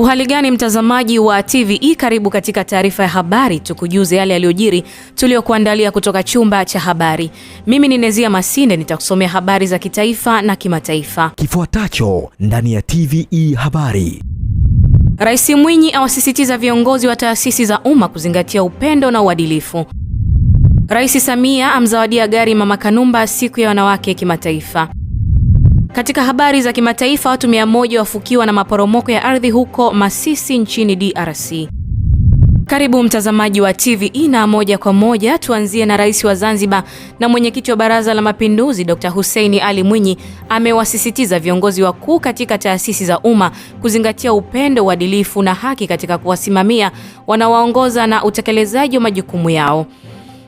Uhali gani mtazamaji wa TVE, karibu katika taarifa ya habari, tukujuze yale yaliyojiri tuliokuandalia kutoka chumba cha habari. Mimi ni Nezia Masinde, nitakusomea habari za kitaifa na kimataifa. Kifuatacho ndani ya TVE habari. Rais Mwinyi awasisitiza viongozi wa taasisi za umma kuzingatia upendo na uadilifu. Rais Samia amzawadia gari Mama Kanumba siku ya wanawake kimataifa. Katika habari za kimataifa, watu 100 wafukiwa na maporomoko ya ardhi huko Masisi nchini DRC. Karibu mtazamaji wa TVE, na moja kwa moja tuanzie na Rais wa Zanzibar na mwenyekiti wa Baraza la Mapinduzi Dr. Hussein Ali Mwinyi amewasisitiza viongozi wakuu katika taasisi za umma kuzingatia upendo, uadilifu na haki katika kuwasimamia wanaowaongoza na utekelezaji wa majukumu yao.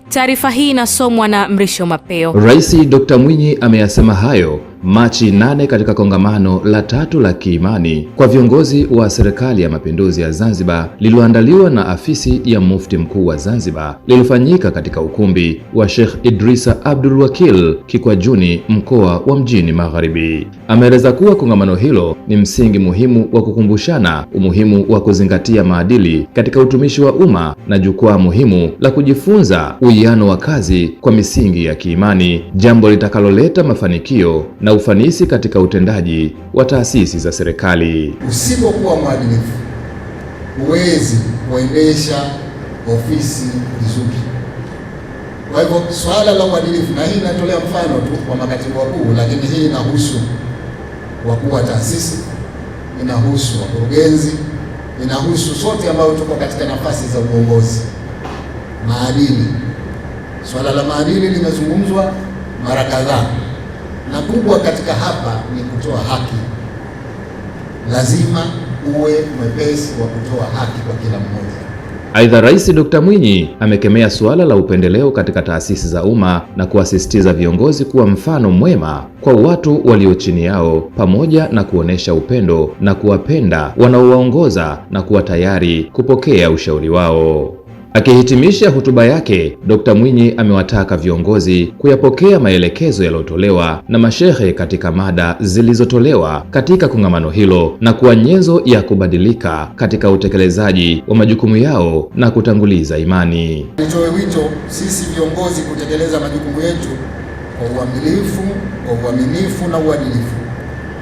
Taarifa hii inasomwa na Mrisho Mapeo. Rais Dr. Mwinyi ameyasema hayo Machi 8 katika kongamano la 3 la kiimani kwa viongozi wa Serikali ya Mapinduzi ya Zanzibar lililoandaliwa na afisi ya Mufti Mkuu wa Zanzibar, lililofanyika katika ukumbi wa Sheikh Idrisa Abdul Wakil Kikwajuni, mkoa wa Mjini Magharibi. Ameeleza kuwa kongamano hilo ni msingi muhimu wa kukumbushana umuhimu wa kuzingatia maadili katika utumishi wa umma na jukwaa muhimu la kujifunza uwiano wa kazi kwa misingi ya kiimani, jambo litakaloleta mafanikio na ufanisi katika utendaji wa taasisi za serikali. Usipokuwa mwadilifu, huwezi kuendesha ofisi vizuri. Kwa hivyo swala la uadilifu, na hii inatolea mfano tu kwa makatibu wakuu, lakini hii inahusu wakuu wa taasisi, inahusu wakurugenzi, inahusu sote ambao tuko katika nafasi za uongozi. Maadili, swala la maadili limezungumzwa mara kadhaa, na kubwa katika hapa ni kutoa haki. Lazima uwe mwepesi wa kutoa haki kwa kila mmoja. Aidha, Rais Dr. Mwinyi amekemea suala la upendeleo katika taasisi za umma na kuwasisitiza viongozi kuwa mfano mwema kwa watu walio chini yao, pamoja na kuonesha upendo na kuwapenda wanaowaongoza na kuwa tayari kupokea ushauri wao. Akihitimisha hotuba yake, Dr. Mwinyi amewataka viongozi kuyapokea maelekezo yaliyotolewa na mashehe katika mada zilizotolewa katika kongamano hilo na kuwa nyenzo ya kubadilika katika utekelezaji wa majukumu yao na kutanguliza imani. Nitoe wito sisi viongozi kutekeleza majukumu yetu kwa uaminifu, kwa uaminifu na uadilifu,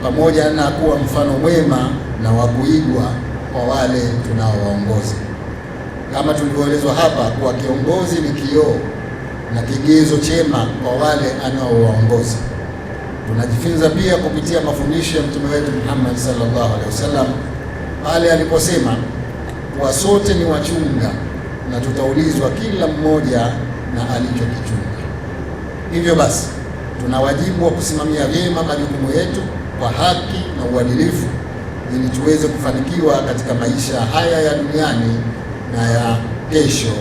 pamoja na kuwa mfano mwema na wa kuigwa kwa wale tunaowaongoza. Kama tulivyoelezwa hapa, kuwa kiongozi ni kioo na kigezo chema kwa wale anaowaongoza. Tunajifunza pia kupitia mafundisho ya Mtume wetu Muhammad sallallahu alaihi wasallam pale aliposema kuwa sote ni wachunga na tutaulizwa kila mmoja na alichokichunga. Hivyo basi, tuna wajibu wa kusimamia vyema majukumu yetu kwa haki na uadilifu ili tuweze kufanikiwa katika maisha haya ya duniani na ya kesho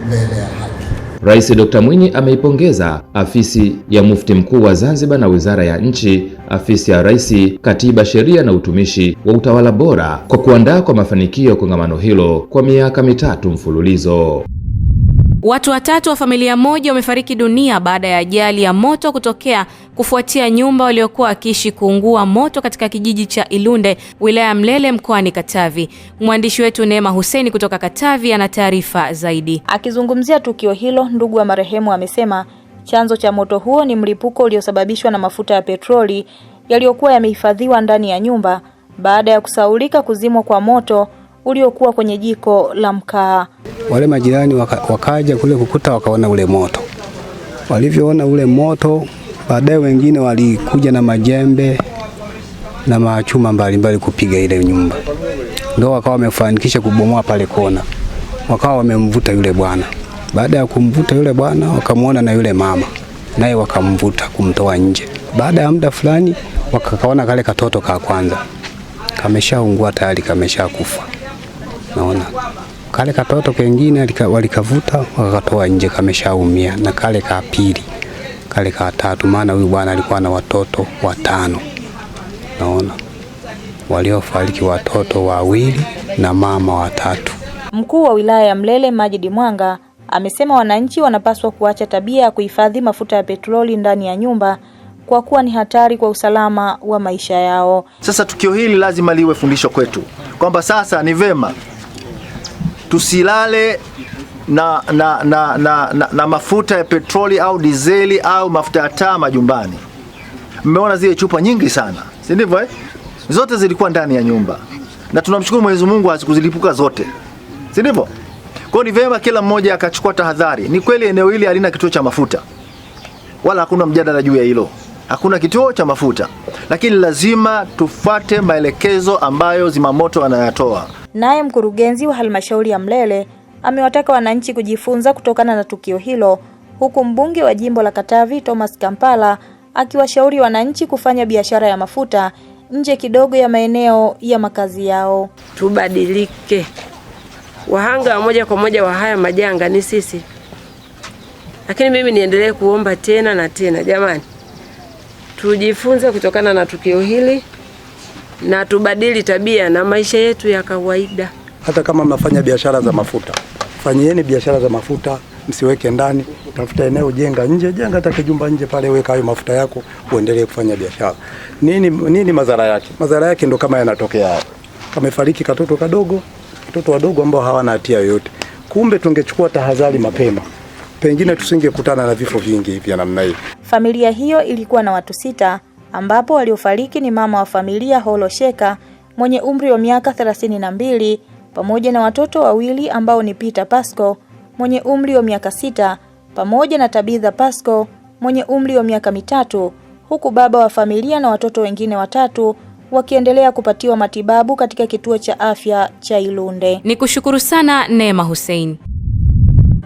mbele ya haki. Rais Dr. Mwinyi ameipongeza afisi ya Mufti Mkuu wa Zanzibar na Wizara ya Nchi, afisi ya Rais, Katiba, Sheria na Utumishi wa Utawala Bora kwa kuandaa kwa mafanikio kongamano hilo kwa miaka 3 mfululizo. Watu 3 wa familia moja wamefariki dunia baada ya ajali ya moto kutokea kufuatia nyumba waliokuwa wakiishi kuungua moto katika kijiji cha Ilunde, wilaya Mlele, mkoani Katavi. Mwandishi wetu Neema Hussein kutoka Katavi ana taarifa zaidi. Akizungumzia tukio hilo, ndugu wa marehemu amesema chanzo cha moto huo ni mlipuko uliosababishwa na mafuta ya petroli yaliyokuwa yamehifadhiwa ndani ya nyumba baada ya kusaulika kuzimwa kwa moto uliokuwa kwenye jiko la mkaa. Wale majirani wakaja kule kukuta, wakaona ule moto. Walivyoona ule moto, baadaye wengine walikuja na majembe na machuma mbalimbali kupiga ile nyumba. Ndio wakawa wamefanikisha kubomoa pale kona. Wakawa wamemvuta yule bwana. Baada ya kumvuta yule bwana, wakamuona na yule mama, naye wakamvuta kumtoa nje. Baada ya muda fulani, wakakaona kale katoto ka kwanza kameshaungua tayari, kameshakufa. Naona kale katoto kengine walikavuta wakatoa nje, kameshaumia, na kale ka pili kale ka tatu, maana huyu bwana alikuwa na watoto 5. Naona waliofariki watoto 2 na mama 3. Mkuu wa wilaya ya Mlele Majid Mwanga amesema wananchi wanapaswa kuacha tabia ya kuhifadhi mafuta ya petroli ndani ya nyumba kwa kuwa ni hatari kwa usalama wa maisha yao. Sasa tukio hili lazima liwe fundisho kwetu kwamba sasa ni vema tusilale na mafuta ya petroli au dizeli au mafuta ya taa majumbani. Mmeona zile chupa nyingi sana, si ndivyo eh? Zote zilikuwa ndani ya nyumba. Na tunamshukuru Mwenyezi Mungu hazikuzilipuka zote. Si ndivyo? Kwa ni vema kila mmoja akachukua tahadhari. Ni kweli eneo hili halina kituo cha mafuta. Wala hakuna mjadala juu ya hilo. Hakuna kituo cha mafuta. Lakini lazima tufuate maelekezo ambayo zimamoto wanayatoa. Naye mkurugenzi wa halmashauri ya Mlele amewataka wananchi kujifunza kutokana na tukio hilo, huku mbunge wa jimbo la Katavi Thomas Kampala akiwashauri wananchi kufanya biashara ya mafuta nje kidogo ya maeneo ya makazi yao. Tubadilike. Wahanga wa moja kwa moja wa haya majanga ni sisi. Lakini mimi niendelee kuomba tena na tena, jamani, tujifunze kutokana na tukio hili na tubadili tabia na maisha yetu ya kawaida. Hata kama mnafanya biashara za mafuta, fanyieni biashara za mafuta, msiweke ndani. Tafuta eneo, jenga nje, jenga hata kijumba nje pale, weka hayo mafuta yako, uendelee kufanya biashara. Nini madhara yake? Madhara yake ndo kama yanatokea hapa. Kamefariki katoto kadogo, watoto wadogo ambao hawana hatia yoyote. Kumbe tungechukua tahadhari mapema, pengine tusingekutana na vifo vingi hivi namna hii. Familia hiyo ilikuwa na watu 6, ambapo waliofariki ni mama wa familia Holo Sheka mwenye umri wa miaka 32 pamoja na watoto 2 ambao ni Peter Pasco mwenye umri wa miaka 6 pamoja na Tabitha Pasco mwenye umri wa miaka 3, huku baba wa familia na watoto wengine 3 wakiendelea kupatiwa matibabu katika kituo cha afya cha Ilunde. Nikushukuru sana Neema Hussein.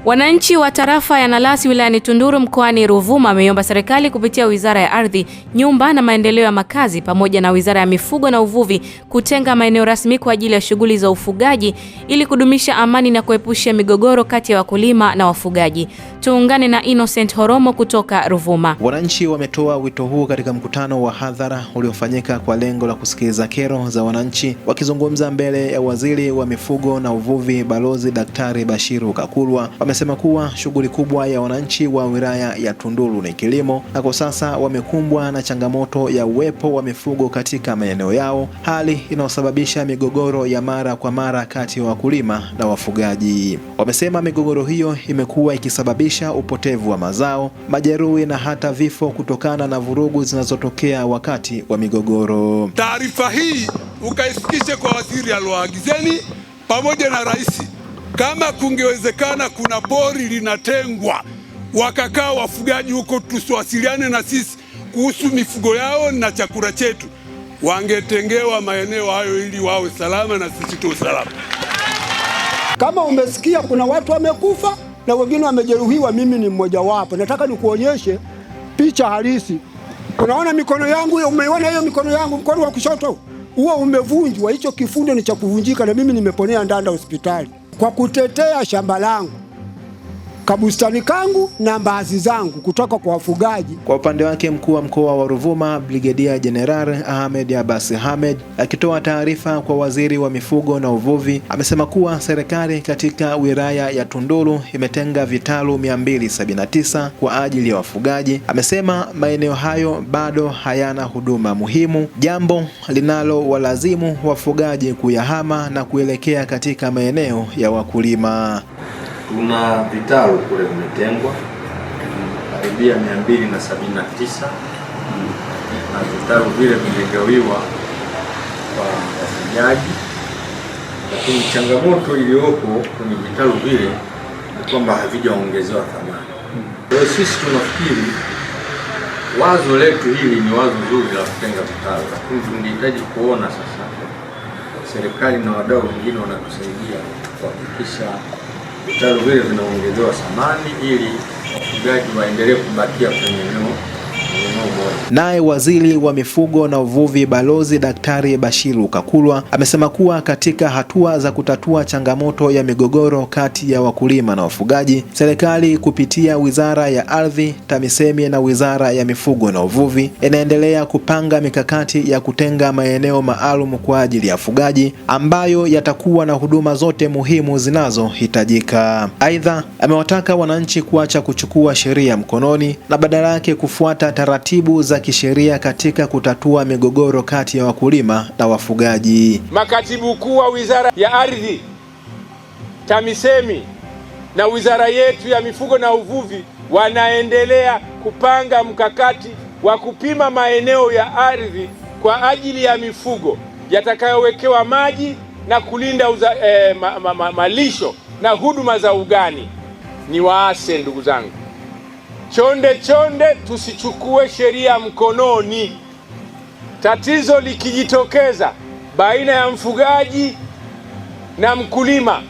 Wananchi wa tarafa ya Nalasi wilayani Tunduru mkoani Ruvuma wameomba serikali kupitia Wizara ya Ardhi, Nyumba na Maendeleo ya Makazi pamoja na Wizara ya Mifugo na Uvuvi kutenga maeneo rasmi kwa ajili ya shughuli za ufugaji ili kudumisha amani na kuepusha migogoro kati ya wakulima na wafugaji. Tuungane na Innocent Horomo kutoka Ruvuma. Wananchi wametoa wito huu katika mkutano wa hadhara uliofanyika kwa lengo la kusikiliza kero za wananchi. Wakizungumza mbele ya Waziri wa Mifugo na Uvuvi Balozi Daktari Bashiru Kakulwa, wamesema kuwa shughuli kubwa ya wananchi wa wilaya ya Tunduru ni kilimo, na kwa sasa wamekumbwa na changamoto ya uwepo wa mifugo katika maeneo yao, hali inayosababisha migogoro ya mara kwa mara kati ya wakulima na wafugaji. Wamesema migogoro hiyo imekuwa ikisababisha upotevu wa mazao, majeruhi na hata vifo kutokana na vurugu zinazotokea wakati wa migogoro. Taarifa hii ukaifikishe kwa waziri alioagizeni pamoja na rais. Kama kungewezekana kuna pori linatengwa wakakaa wafugaji huko, tusiwasiliane na sisi kuhusu mifugo yao na chakula chetu, wangetengewa maeneo hayo ili wawe salama na sisi tu salama. Kama umesikia kuna watu wamekufa na wengine wamejeruhiwa, mimi ni mmoja wapo. Nataka nikuonyeshe picha halisi. Unaona mikono yangu hiyo, umeiona hiyo mikono yangu, mkono wa kushoto huo umevunjwa, hicho kifundo ni cha kuvunjika na mimi nimeponea Ndanda hospitali kwa kutetea shamba langu, kabustani kangu na mbaazi zangu kutoka kwa wafugaji. Kwa upande wake mkuu wa mkoa wa Ruvuma Brigadier General Ahmed Abbas Ahmed akitoa taarifa kwa waziri wa mifugo na uvuvi amesema kuwa serikali katika wilaya ya Tunduru imetenga vitalu 279 kwa ajili ya wafugaji. Amesema maeneo hayo bado hayana huduma muhimu, jambo linalo walazimu wafugaji kuyahama na kuelekea katika maeneo ya wakulima. Kuna vitalu kule vimetengwa karibia 279 na vitalu vile vimegawiwa kwa wafugaji, lakini changamoto iliyopo kwenye vitalu vile ni kwamba havijaongezewa thamani. Kwa hiyo sisi tunafikiri wazo letu hili ni wazo zuri la kutenga vitalu, lakini tungehitaji kuona sasa serikali na wadau wengine wanatusaidia kuhakikisha vitalu vile vinaongezewa thamani ili wafugaji waendelee kubakia kwenye eneo bora. Naye waziri wa mifugo na uvuvi Balozi Daktari Bashiru Kakulwa amesema kuwa katika hatua za kutatua changamoto ya migogoro kati ya wakulima na wafugaji, serikali kupitia Wizara ya Ardhi, TAMISEMI na Wizara ya Mifugo na Uvuvi inaendelea kupanga mikakati ya kutenga maeneo maalum kwa ajili ya wafugaji ambayo yatakuwa na huduma zote muhimu zinazohitajika. Aidha, amewataka wananchi kuacha kuchukua sheria mkononi na badala yake kufuata taratibu za kisheria katika kutatua migogoro kati ya wakulima na wafugaji. Makatibu kuu wa Wizara ya Ardhi, TAMISEMI na wizara yetu ya Mifugo na Uvuvi wanaendelea kupanga mkakati wa kupima maeneo ya ardhi kwa ajili ya mifugo yatakayowekewa maji na kulinda malisho na huduma za ugani. Ni waase ndugu zangu, chonde tusichukue sheria mkononi. Tatizo likijitokeza baina ya mfugaji na mkulima,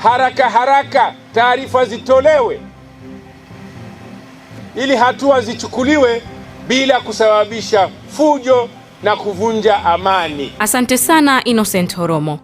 haraka taarifa zitolewe ili hatua zichukuliwe bila kusababisha fujo na kuvunja amani. Asante sana Innocent Horomo.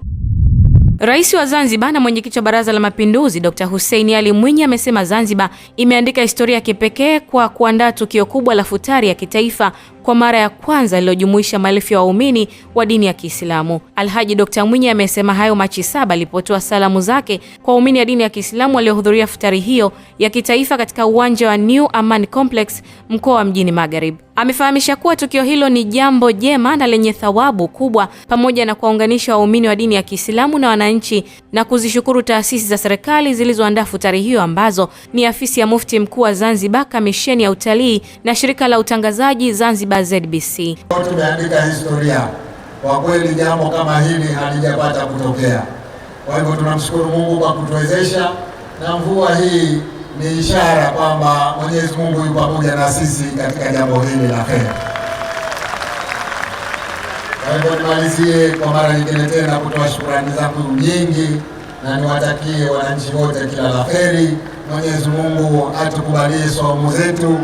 Rais wa Zanzibar na mwenyekiti wa Baraza la Mapinduzi Dr. Hussein Ali Mwinyi amesema Zanzibar imeandika historia ya kipekee kwa kuandaa tukio kubwa la futari ya kitaifa kwa mara ya kwanza lililojumuisha maelfu ya waumini wa dini ya Kiislamu. Alhaji Dr. Mwinyi amesema hayo Machi 7 alipotoa salamu zake kwa waumini wa dini ya Kiislamu waliohudhuria futari hiyo ya kitaifa katika uwanja wa New Aman Complex mkoa wa Mjini Magharibi. Amefahamisha kuwa tukio hilo ni jambo jema na lenye thawabu kubwa pamoja na kuwaunganisha waumini wa dini ya Kiislamu na wananchi na kuzishukuru taasisi za serikali zilizoandaa futari hiyo ambazo ni afisi ya Mufti Mkuu wa Zanzibar, Kamisheni ya Utalii na Shirika la Utangazaji Zanzibar ZBC. Tumeandika historia. Kwa kweli jambo kama hili halijapata kutokea. Kwa hivyo tunamshukuru Mungu kwa kutuwezesha, na mvua hii ni ishara kwamba Mwenyezi Mungu yupo pamoja na sisi katika jambo hili la kheri. Kwa hivyo nimalizie kwa mara nyingine tena kutoa shukrani zangu nyingi na niwatakie wananchi wote kila la kheri. Mwenyezi Mungu atukubalie saumu zetu,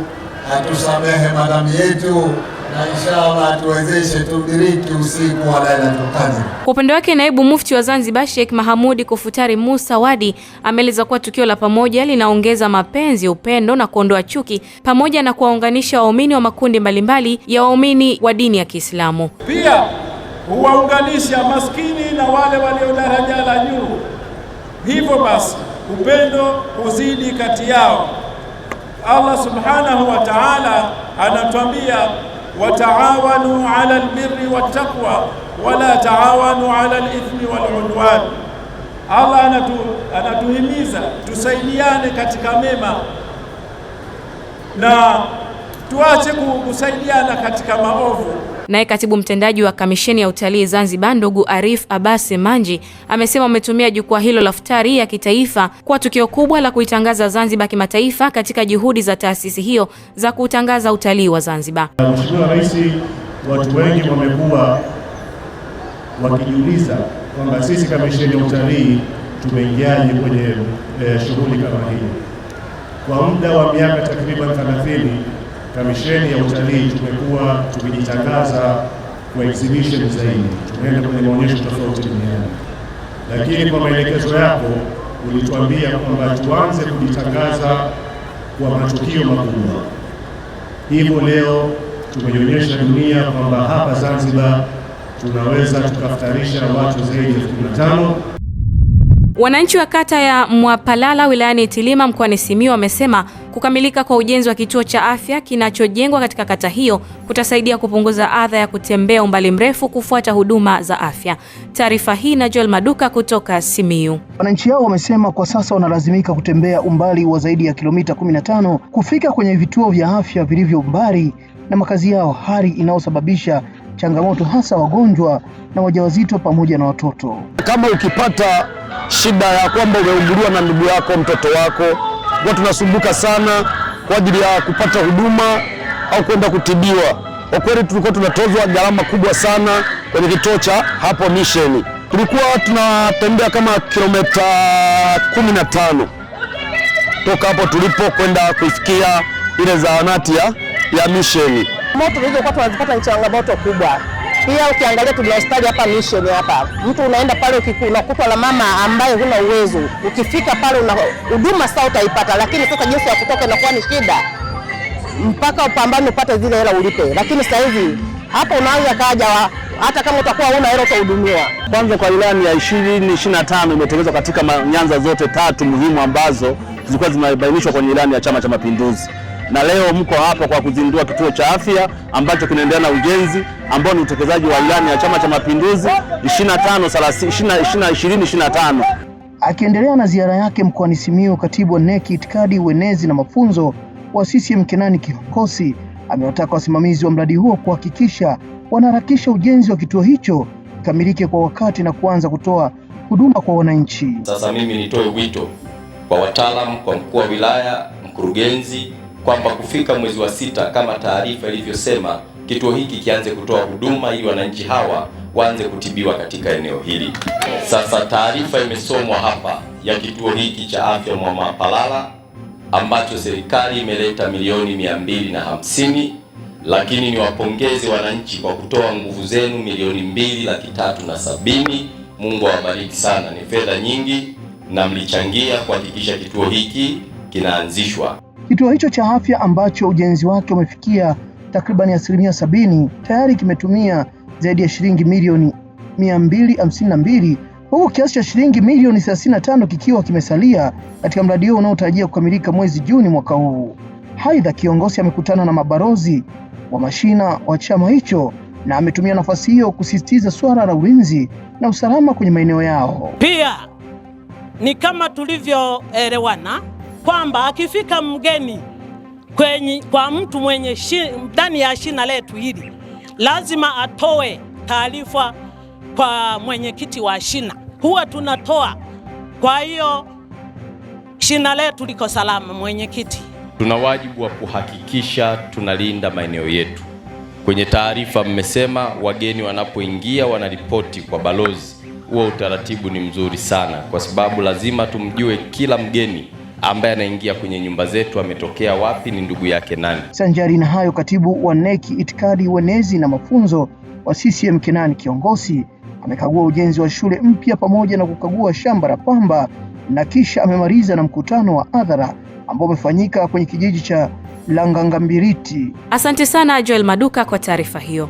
atusamehe madhambi yetu na inshallah atuwezeshe tudiriki usiku wa Lailatul Qadr. Kwa upande wake naibu mufti wa Zanzibar Sheikh Mahamudi Kufutari Musa Wadi ameeleza kuwa tukio la pamoja linaongeza mapenzi, upendo na kuondoa chuki pamoja na kuwaunganisha waumini wa makundi mbalimbali ya waumini wa dini ya Kiislamu. Pia huwaunganisha maskini na wale walio daraja la juu. Hivyo basi upendo uzidi kati yao. Allah Subhanahu wa Ta'ala anatuambia wataawanu 'ala albirri wattaqwa wala taawanu 'ala alithmi wal'udwan. Allah anatuhimiza tusaidiane katika mema na tuache kusaidiana katika maovu. Naye katibu mtendaji wa Kamisheni ya Utalii Zanzibar ndugu Arif Abasi Manji amesema wametumia jukwaa hilo la futari ya kitaifa kwa tukio kubwa la kuitangaza Zanzibar kimataifa katika juhudi za taasisi hiyo za kutangaza utalii wa Zanzibar. Mheshimiwa Rais, watu wengi wamekuwa wakijiuliza kwamba sisi Kamisheni ya Utalii tumeingiaje kwenye shughuli kama hii. Kwa muda wa miaka takriban 30 Kamisheni ya Utalii tumekuwa tukijitangaza kwa exhibition zaidi, tumeenda kwenye maonyesho tofauti duniani, lakini kwa maelekezo yako ulituambia kwamba tuanze kujitangaza kwa matukio makubwa. Hivyo leo tumeonyesha dunia kwamba hapa Zanzibar tunaweza tukafutarisha watu zaidi ya 15. Wananchi wa kata ya Mwapalala wilayani Itilima mkoani Simiyu wamesema kukamilika kwa ujenzi wa kituo cha afya kinachojengwa katika kata hiyo kutasaidia kupunguza adha ya kutembea umbali mrefu kufuata huduma za afya. Taarifa hii na Joel Maduka kutoka Simiyu. Wananchi hao wamesema kwa sasa wanalazimika kutembea umbali wa zaidi ya kilomita 15 kufika kwenye vituo vya afya vilivyo mbali na makazi yao, hali inayosababisha changamoto hasa wagonjwa na wajawazito pamoja na watoto. Kama ukipata shida ya kwamba umeuguliwa na ndugu yako, mtoto wako, kwa tunasumbuka sana kwa ajili ya kupata huduma au kwenda kutibiwa. Kwa kweli tulikuwa tunatozwa gharama kubwa sana kwenye kituo cha hapo Mission. Tulikuwa tunatembea kama kilomita 15 toka hapo tulipo kwenda kufikia ile zahanati ya ya misheni. Moto tulizokuwa tunazipata ni changamoto kubwa. Pia ukiangalia tuna hospitali hapa Mission hapa. Mtu unaenda pale unakutwa na mama ambaye huna uwezo. Ukifika pale una huduma sawa utaipata, lakini sasa jinsi ya kutoka inakuwa ni shida. Mpaka upambane upate zile hela ulipe. Lakini sasa hivi hapa unaanza kaja hata kama utakuwa huna hela utahudumiwa. Kwanza kwa ilani ya 2025 imetekelezwa katika nyanza zote tatu muhimu ambazo zilikuwa zimebainishwa kwenye ilani ya Chama cha Mapinduzi. Na leo mko hapa kwa kuzindua kituo cha afya ambacho kinaendelea na ujenzi ambao ni utekelezaji wa ilani ya Chama cha Mapinduzi 2025. Akiendelea na ziara yake mkoani Simiyu, katibu wa NEC itikadi, uenezi na mafunzo wa CCM Kenani Kiongosi amewataka wasimamizi wa mradi huo kuhakikisha wanaharakisha ujenzi wa kituo hicho kamilike kwa wakati na kuanza kutoa huduma kwa wananchi. Sasa mimi nitoe wito kwa wataalamu, kwa mkuu wa wilaya, mkurugenzi, kwamba kufika mwezi wa 6 kama taarifa ilivyosema, kituo hiki kianze kutoa huduma ili wananchi hawa waanze kutibiwa katika eneo hili. Sasa taarifa imesomwa hapa ya kituo hiki cha afya Mwamapalala ambacho serikali imeleta milioni 250, lakini niwapongeze wananchi kwa kutoa nguvu zenu milioni 2,370,000. Mungu awabariki sana, ni fedha nyingi na mlichangia kuhakikisha kituo hiki kinaanzishwa. Kituo hicho cha afya ambacho ujenzi wake umefikia takriban 70% tayari kimetumia zaidi ya shilingi milioni 252, huku kiasi cha shilingi milioni 35 kikiwa kimesalia katika mradi huo unaotarajia kukamilika mwezi Juni mwaka huu. Aidha, kiongozi amekutana na mabalozi wa mashina wa chama hicho na ametumia nafasi hiyo kusisitiza swala la ulinzi na usalama kwenye maeneo yao. Pia ni kama tulivyoelewana kwamba akifika mgeni kwa mtu mwenye ndani ya shina letu hili lazima atoe taarifa kwa mwenyekiti wa shina. Huwa tunatoa. Kwa hiyo shina letu liko salama. Mwenyekiti, tuna wajibu wa kuhakikisha tunalinda maeneo yetu. Kwenye taarifa mmesema wageni wanapoingia wanaripoti kwa balozi. Huo utaratibu ni mzuri sana, kwa sababu lazima tumjue kila mgeni ambaye anaingia kwenye nyumba zetu ametokea wapi, ni ndugu yake nani. Sanjari na hayo, katibu wa NEC itikadi, uenezi na mafunzo wa CCM Kenani Kiongosi amekagua ujenzi wa shule mpya pamoja na kukagua shamba la pamba, na kisha amemaliza na mkutano wa hadhara ambao umefanyika kwenye kijiji cha Langangambiriti. Asante sana Joel Maduka kwa taarifa hiyo.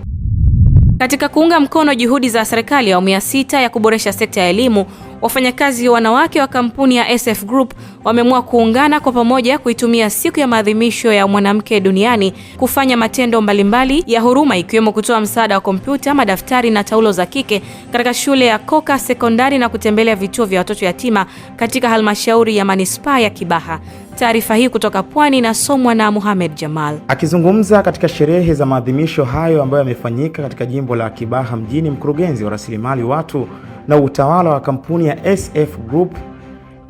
Katika kuunga mkono juhudi za serikali ya awamu ya 6 ya kuboresha sekta ya elimu, wafanyakazi wanawake wa kampuni ya SF Group wameamua kuungana kwa pamoja kuitumia siku ya maadhimisho ya mwanamke duniani kufanya matendo mbalimbali ya huruma, ikiwemo kutoa msaada wa kompyuta, madaftari na taulo za kike katika shule ya Koka Sekondari na kutembelea vituo vya watoto yatima katika halmashauri ya manispaa ya Kibaha. Taarifa hii kutoka Pwani na somwa na Mohamed Jamal. Akizungumza katika sherehe za maadhimisho hayo ambayo yamefanyika katika jimbo la Kibaha mjini, mkurugenzi wa rasilimali watu na utawala wa kampuni ya SF Group,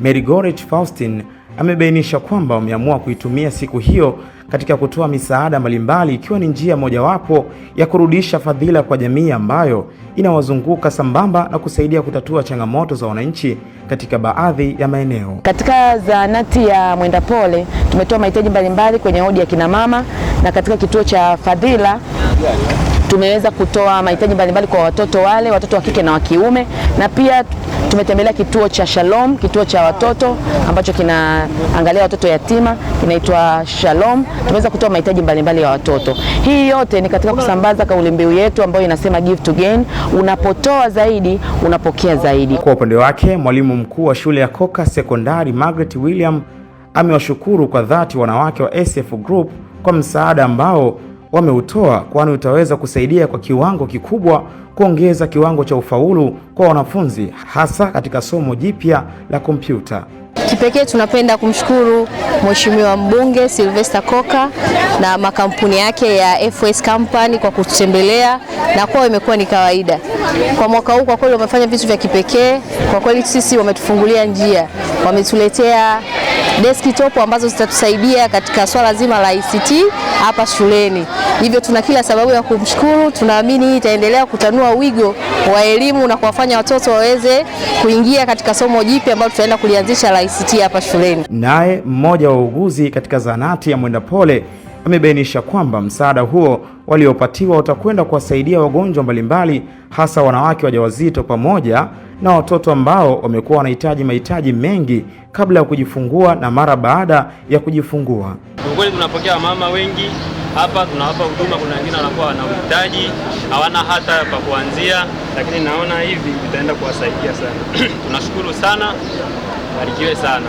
Merigoret Faustin, amebainisha kwamba wameamua kuitumia siku hiyo katika kutoa misaada mbalimbali, ikiwa ni njia mojawapo ya kurudisha fadhila kwa jamii ambayo inawazunguka sambamba na kusaidia kutatua changamoto za wananchi katika baadhi ya maeneo. Katika zahanati ya Mwenda Pole tumetoa mahitaji mbalimbali kwenye wodi ya kina mama, na katika kituo cha Fadhila tumeweza kutoa mahitaji mbalimbali kwa watoto wa kike na wa kiume, na pia tumetembelea kituo cha Shalom, kituo cha watoto ambacho kinaangalia watoto yatima, kinaitwa Shalom. Tumeweza kutoa mahitaji mbalimbali ya watoto. Hii yote ni katika kusambaza kauli mbiu yetu ambayo inasema give to gain, unapotoa zaidi unapokea zaidi. Kwa upande wake, mwalimu mkuu wa shule ya Koka Sekondari Margaret William amewashukuru kwa dhati wanawake wa SF Group kwa msaada ambao wameutoa, kwani utaweza kusaidia kwa kiwango kikubwa kuongeza kiwango cha ufaulu kwa wanafunzi, hasa katika somo jipya la kompyuta. Kipekee tunapenda kumshukuru Mheshimiwa Mbunge Sylvester Koka na makampuni yake ya FS Company kwa kututembelea, na kwa imekuwa ni kawaida. Kwa mwaka huu kwa kweli wamefanya vitu vya kipekee. Kwa kweli sisi wametufungulia njia. Wametuletea desktop ambazo zitatusaidia katika swala zima la ICT hapa shuleni. Hivyo tuna kila sababu ya kumshukuru. Tunaamini hii itaendelea kutanua wigo wa elimu na kuwafanya watoto waweze kuingia katika somo jipya ambalo tutaenda kulianzisha la ICT hapa shuleni. Naye mmoja wa wauguzi katika zahanati ya Mwenda Pole, amebainisha kwamba msaada huo waliopatiwa utakwenda kuwasaidia wagonjwa mbalimbali, hasa wanawake wajawazito pamoja na watoto ambao wamekuwa wanahitaji mahitaji mengi kabla ya kujifungua na mara baada ya kujifungua. Kwa kweli tunapokea mama wengi hapa, tunawapa huduma. Kuna wengine wanakuwa wana uhitaji, hawana hata pa kuanzia, lakini naona hivi itaenda kuwasaidia sana. Tunashukuru sana, barikiwe sana.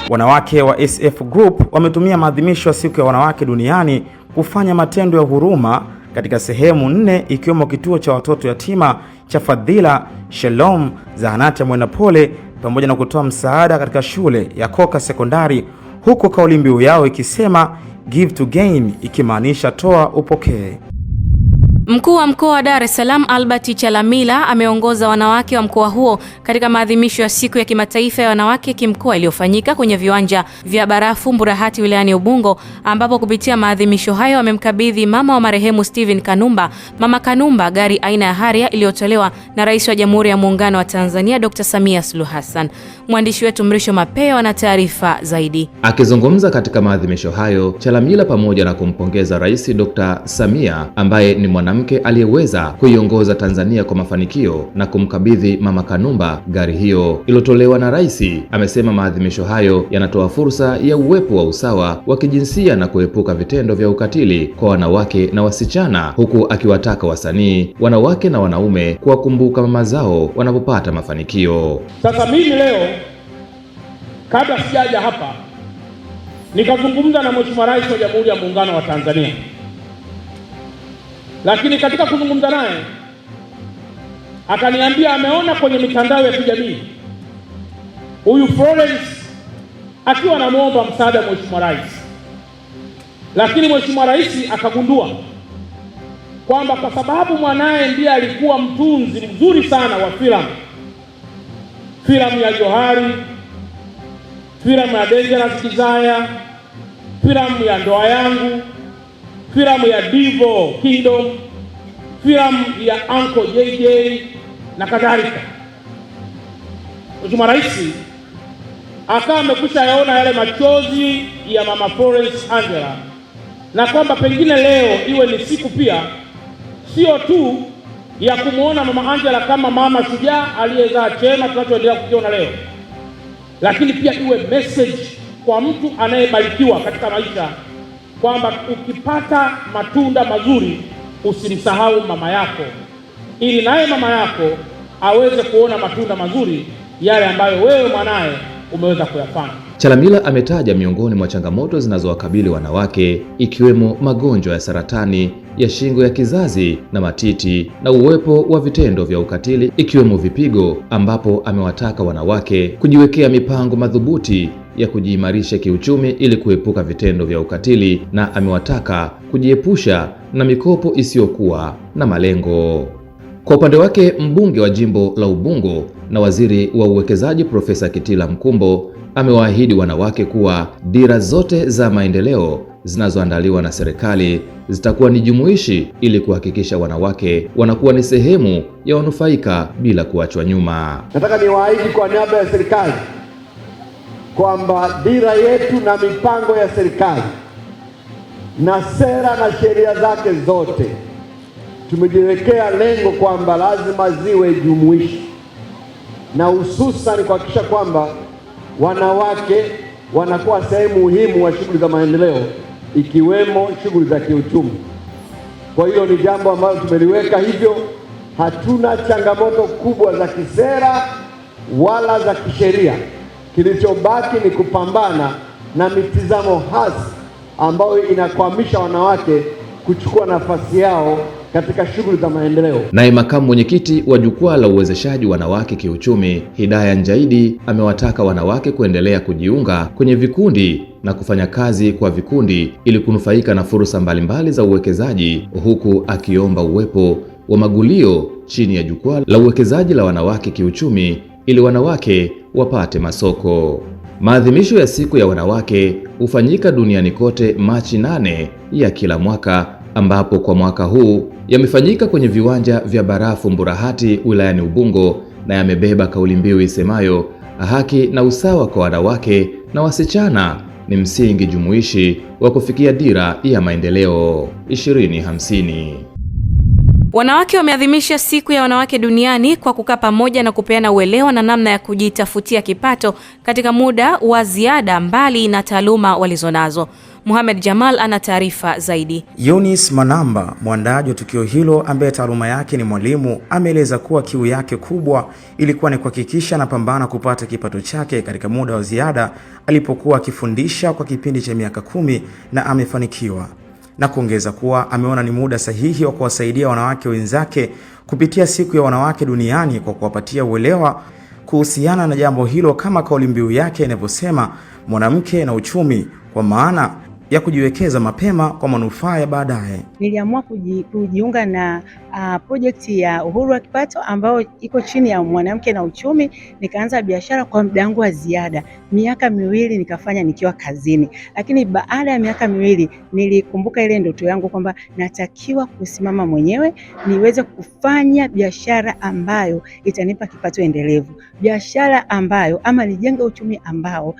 Wanawake wa SF Group wametumia maadhimisho ya siku ya wanawake duniani kufanya matendo ya huruma katika sehemu 4 ikiwemo kituo cha watoto yatima cha Fadhila, Shalom, zahanati ya Mwenda Pole pamoja na kutoa msaada katika shule ya Koka Sekondari, huko kauli mbiu yao ikisema give to gain, ikimaanisha toa upokee. Mkuu wa mkoa wa Dar es Salaam Albert Chalamila ameongoza wanawake wa mkoa huo katika maadhimisho ya siku ya kimataifa ya wanawake kimkoa iliyofanyika kwenye viwanja vya Barafu Mburahati wilayani Ubungo, ambapo kupitia maadhimisho hayo amemkabidhi mama wa marehemu Steven Kanumba, Mama Kanumba, gari aina ya Harrier iliyotolewa na Rais wa Jamhuri ya Muungano wa Tanzania Dr. Samia Suluhu Hassan. Mwandishi wetu Mrisho Mapeo ana taarifa zaidi. Akizungumza katika maadhimisho hayo, Chalamila pamoja na kumpongeza Rais Dr. Samia ambaye ni mwanamke aliyeweza kuiongoza Tanzania kwa mafanikio na kumkabidhi Mama Kanumba gari hiyo iliyotolewa na Rais, amesema maadhimisho hayo yanatoa fursa ya uwepo wa usawa wa kijinsia na kuepuka vitendo vya ukatili kwa wanawake na wasichana, huku akiwataka wasanii, wanawake na wanaume kuwakumbuka mama zao wanapopata mafanikio. Sasa mimi leo kabla sijaja hapa nikazungumza na Mheshimiwa Rais wa Jamhuri ya Muungano wa Tanzania. Lakini katika kuzungumza naye akaniambia ameona kwenye mitandao ya kijamii huyu Florence akiwa anamuomba msaada Mheshimiwa Rais, lakini Mheshimiwa Rais akagundua kwamba kwa sababu mwanaye ndiye alikuwa mtunzi mzuri sana wa filamu ya Johari, filamu ya Dangerous Desire, filamu ya Ndoa Yangu, filamu ya Divo Kingdom, filamu ya Uncle JJ na kadhalika, Mheshimiwa Rais akawa amekwisha yaona yale machozi ya Mama Florence Angela, na kwamba pengine leo iwe ni siku pia sio tu ya kumuona Mama Angela kama mama shujaa aliyezaa chema tunachoendelea kukiona leo, lakini pia iwe message kwa mtu anayebarikiwa katika maisha kwamba ukipata matunda mazuri usimsahau mama yako, ili naye mama yako aweze kuona matunda mazuri yale ambayo wewe mwanaye umeweza kuyafanya. Chalamila ametaja miongoni mwa changamoto zinazowakabili wanawake ikiwemo magonjwa ya saratani ya shingo ya kizazi na matiti na uwepo wa vitendo vya ukatili ikiwemo vipigo, ambapo amewataka wanawake kujiwekea mipango madhubuti ya kujiimarisha kiuchumi ili kuepuka vitendo vya ukatili, na amewataka kujiepusha na mikopo isiyokuwa na malengo. Kwa upande wake, mbunge wa jimbo la Ubungo na waziri wa uwekezaji Profesa Kitila Mkumbo amewaahidi wanawake kuwa dira zote za maendeleo zinazoandaliwa na serikali zitakuwa ni jumuishi ili kuhakikisha wanawake wanakuwa ni sehemu ya wanufaika bila kuachwa nyuma. Nataka niwaahidi kwa niaba ya serikali kwamba dira yetu na mipango ya serikali na sera na sheria zake zote tumejiwekea lengo kwamba lazima ziwe jumuishi, na hususan kuhakikisha kwamba wanawake wanakuwa sehemu muhimu wa shughuli za maendeleo ikiwemo shughuli za kiuchumi. Kwa hiyo ni jambo ambalo tumeliweka hivyo. Hatuna changamoto kubwa za kisera wala za kisheria. Kilichobaki ni kupambana na mitizamo hasi ambayo inakwamisha wanawake kuchukua nafasi yao katika shughuli za maendeleo. Naye makamu mwenyekiti wa jukwaa la uwezeshaji wanawake kiuchumi, Hidaya Njaidi, amewataka wanawake kuendelea kujiunga kwenye vikundi na kufanya kazi kwa vikundi ili kunufaika na fursa mbalimbali za uwekezaji, huku akiomba uwepo wa magulio chini ya jukwaa la uwekezaji la wanawake kiuchumi ili wanawake wapate masoko. Maadhimisho ya siku ya wanawake hufanyika duniani kote Machi 8 ya kila mwaka, ambapo kwa mwaka huu yamefanyika kwenye viwanja vya Barafu Mburahati wilayani Ubungo na yamebeba kauli mbiu isemayo haki na usawa kwa wanawake na wasichana ni msingi jumuishi wa kufikia dira ya maendeleo 2050. Wanawake wameadhimisha siku ya wanawake duniani kwa kukaa pamoja na kupeana uelewa na namna ya kujitafutia kipato katika muda wa ziada mbali na taaluma walizonazo. Mohamed Jamal ana taarifa zaidi. Eunice Manamba, mwandaji wa tukio hilo ambaye taaluma yake ni mwalimu, ameeleza kuwa kiu yake kubwa ilikuwa ni kuhakikisha anapambana kupata kipato chake katika muda wa ziada alipokuwa akifundisha kwa kipindi cha miaka 10 na amefanikiwa. Na kuongeza kuwa ameona ni muda sahihi wa kuwasaidia wanawake wenzake kupitia siku ya wanawake duniani kwa kuwapatia uelewa kuhusiana na jambo hilo, kama kauli mbiu yake inavyosema, mwanamke na uchumi, kwa maana ya kujiwekeza mapema kwa manufaa ya baadaye. Niliamua kujiunga na project ya Uhuru wa Kipato ambayo iko chini ya mwanamke na uchumi. Nikaanza biashara kwa muda wangu wa ziada. Miaka 2 nikafanya nikiwa kazini. Lakini baada ya miaka 2 nilikumbuka ile ndoto yangu kwamba natakiwa kusimama mwenyewe, niweze kufanya biashara ambayo itanipa kipato endelevu. Biashara ambayo ama nijenge uchumi ambao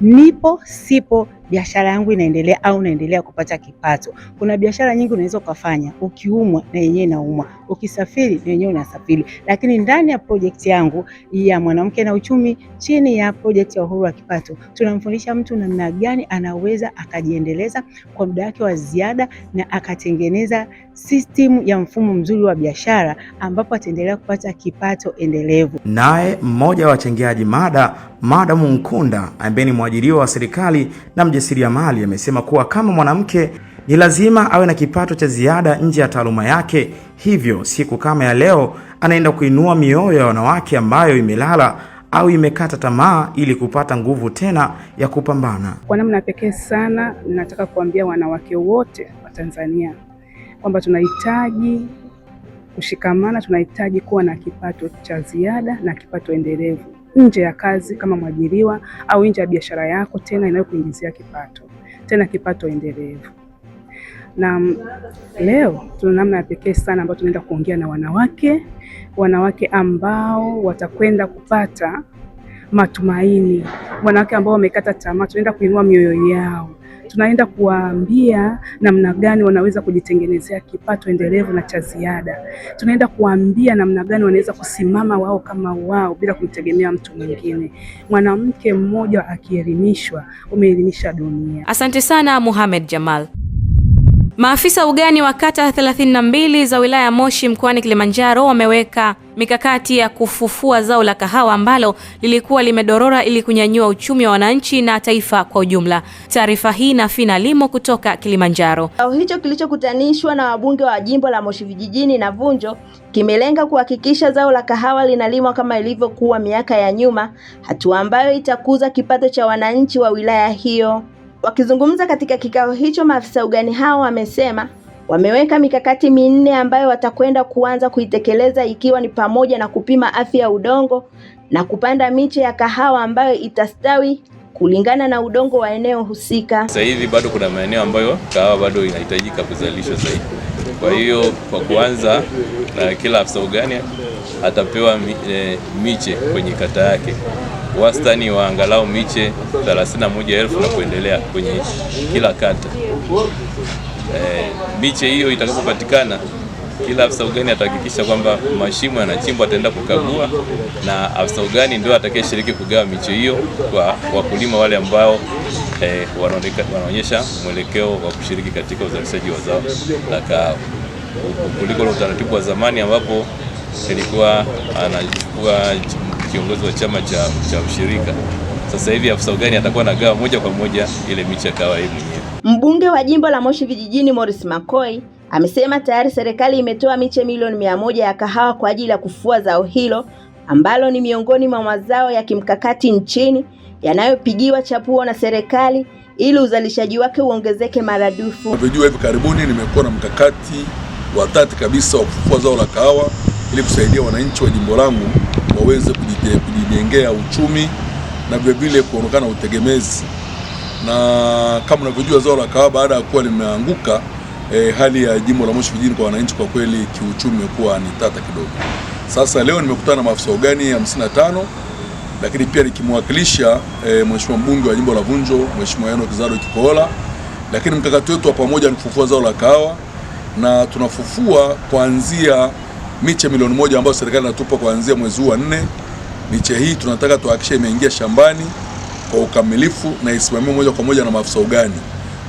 nipo sipo biashara yangu inaendelea au naendelea kupata kipato. Kuna biashara nyingi unaweza kufanya, ukiumwa na yenyewe inaumwa, ukisafiri na yenyewe unasafiri. Lakini ndani ya project yangu ya mwanamke na uchumi, chini ya project ya Uhuru wa Kipato, tunamfundisha mtu namna gani anaweza akajiendeleza kwa muda wake wa ziada na akatengeneza system ya mfumo mzuri wa biashara ambapo ataendelea kupata kipato endelevu. Naye mmoja wa wachangiaji mada, Madam Nkunda, ambaye ni mwajiriwa wa serikali na mjasiriamali, amesema kuwa kama mwanamke ni lazima awe na kipato cha ziada nje ya taaluma yake. Hivyo siku kama ya leo anaenda kuinua mioyo ya wanawake ambayo imelala au imekata tamaa ili kupata nguvu tena ya kupambana. Kwa namna pekee sana nataka kuambia wanawake wote wa Tanzania kwamba tunahitaji kushikamana, tunahitaji kuwa na kipato cha ziada na kipato endelevu nje ya kazi kama mwajiriwa au nje ya biashara yako, tena inayokuingizia kipato, tena kipato endelevu. Na leo tuna namna ya pekee sana ambayo tunaenda kuongea na wanawake ambao watakwenda kupata matumaini, wanawake ambao wamekata tamaa. Tunaenda kuinua mioyo yao, tunaenda kuwaambia namna gani wanaweza kujitengenezea kipato endelevu na cha ziada. Tunaenda kuambia namna gani wanaweza kusimama wao kama wao bila kumtegemea mtu mwingine. Mwanamke mmoja akielimishwa, umeelimisha dunia. Asante sana Mohamed Jamal. Maafisa ugani wa kata 32 za wilaya ya Moshi mkoani Kilimanjaro wameweka mikakati ya kufufua zao la kahawa ambalo lilikuwa limedorora ili kunyanyua uchumi wa wananchi na taifa kwa ujumla. Taarifa hii na Fina Limo kutoka Kilimanjaro. Kikao hicho kilichokutanishwa na wabunge wa jimbo la Moshi Vijijini na Vunjo kimelenga kuhakikisha zao la kahawa linalimwa kama ilivyokuwa miaka ya nyuma, hatua ambayo itakuza kipato cha wananchi wa wilaya hiyo. Wakizungumza katika kikao hicho, maafisa ugani hao wamesema wameweka mikakati 4 ambayo watakwenda kuanza kuitekeleza, ikiwa ni pamoja na kupima afya ya udongo na kupanda miche ya kahawa ambayo itastawi kulingana na udongo wa eneo husika. Sasa hivi bado kuna maeneo ambayo kahawa bado inahitajika kuzalishwa zaidi. Kwa hiyo kwa kuanza, na kila afisa ugani atapewa miche kwenye kata yake, wastani wa angalau miche 31,000 na kuendelea kwenye kila kata. Miche hiyo itakapopatikana, kila afisa ugani atahakikisha kwamba mashimo yanachimbwa, ataenda kukagua, na afisa ugani ndio atakayeshiriki kugawa miche hiyo kwa wakulima wale ambao wanaonyesha mwelekeo wa kushiriki katika uzalishaji wa zao la kahawa, kuliko utaratibu wa zamani ambapo ilikuwa anachukua kiongozi wa chama cha ushirika. Sasa hivi afisa ugani atakuwa anagawa moja kwa moja ile miche ya kahawa yeye mwenyewe. Mbunge wa jimbo la Moshi Vijijini Morris Makoi amesema tayari serikali imetoa miche milioni 100 ya kahawa kwa ajili ya kufua zao hilo ambalo ni miongoni mwa mazao ya kimkakati nchini yanayopigiwa chapuo na serikali ili uzalishaji wake uongezeke maradufu. Unajua, hivi karibuni nimekuwa na mkakati wa dhati kabisa wa kufua zao la kahawa ili kusaidia wananchi wa jimbo langu waweze kujijengea uchumi na vile kuondokana utegemezi. Na kama unavyojua, zao la kahawa baada ya kuwa limeanguka hali ya jimbo la Moshi Vijijini kwa wananchi kwa kweli kiuchumi imekuwa ni tata kidogo. Sasa leo nimekutana na maafisa ugani 55, lakini pia nikimwakilisha mheshimiwa mbunge wa jimbo la Vunjo, Mheshimiwa Enoch Zaro Kikohola. Lakini mkakati wetu wa pamoja ni kufufua zao la kahawa, na tunafufua kuanzia miche milioni 1 ambayo serikali inatupa kuanzia mwezi huu wa 4. Miche hii tunataka tuhakikishe imeingia shambani kwa ukamilifu na isimamiwe moja kwa moja na maafisa ugani.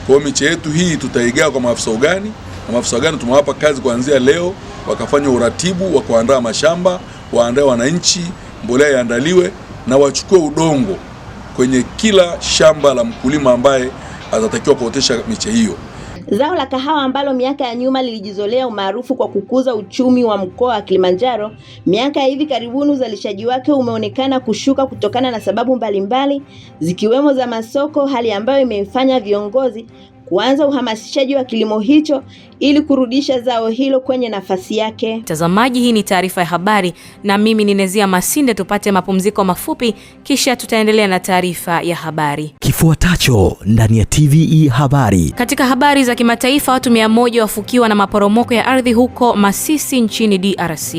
Kwa hiyo miche yetu hii tutaigawa kwa maafisa ugani, na maafisa ugani tumewapa kazi kuanzia leo wakafanya uratibu wa kuandaa mashamba, waandae wananchi, mbolea iandaliwe na wachukue udongo kwenye kila shamba la mkulima ambaye atatakiwa kuotesha miche hiyo. Zao la kahawa ambalo miaka ya nyuma lilijizolea umaarufu kwa kukuza uchumi wa mkoa wa Kilimanjaro, miaka ya hivi karibuni uzalishaji wake umeonekana kushuka kutokana na sababu mbalimbali zikiwemo za masoko, hali ambayo imefanya viongozi kuanza uhamasishaji wa kilimo hicho ili kurudisha zao hilo kwenye nafasi yake. Mtazamaji, hii ni taarifa ya habari na mimi ni Nezia Masinde. Tupate mapumziko mafupi kisha tutaendelea na taarifa ya habari. Kifuatacho ndani ya TVE habari. Katika habari za kimataifa, watu 100 wafukiwa na maporomoko ya ardhi huko Masisi nchini DRC.